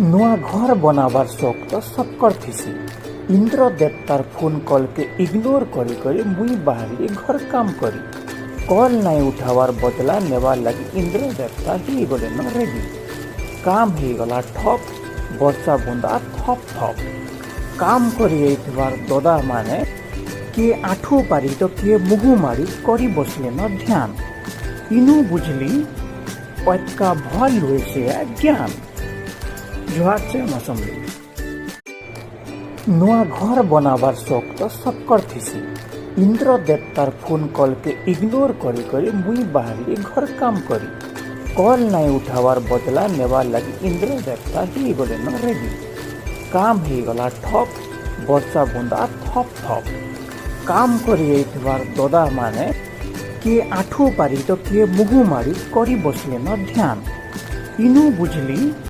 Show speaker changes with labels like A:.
A: नुआ घर बनाबार शौक तो सबकर थीसी। इंद्र देवतार फोन कॉल के इग्नोर करी करी मुई बाहरी घर काम करी। कॉल नहीं उठावार बदला नेवार लगी इंद्र देवता ही गले न रेडी। काम ही गला ठप, वर्षा बुंदा थप थप। काम करी ददा माने किए आठू पारी तो किए मुहु मारी करी बसले न ध्यान। इनू बुझली पटका भल हुए से ज्ञान। जुहार से मौसमी नुआ घर बनाबार शौक तो सबकर थीसी। इंद्र देवतार फोन कॉल के इग्नोर करी करी मुई बाहरी घर काम करी। कॉल नहीं उठावार बदला नेवार लगी इंद्र देवता ही गले न रेडी। काम ही गला ठप, वर्षा बुंदा थप थप। काम करी ददा माने किए आठू पारी तो किए मुहु मारी करी बसले न ध्यान। इनू बुझली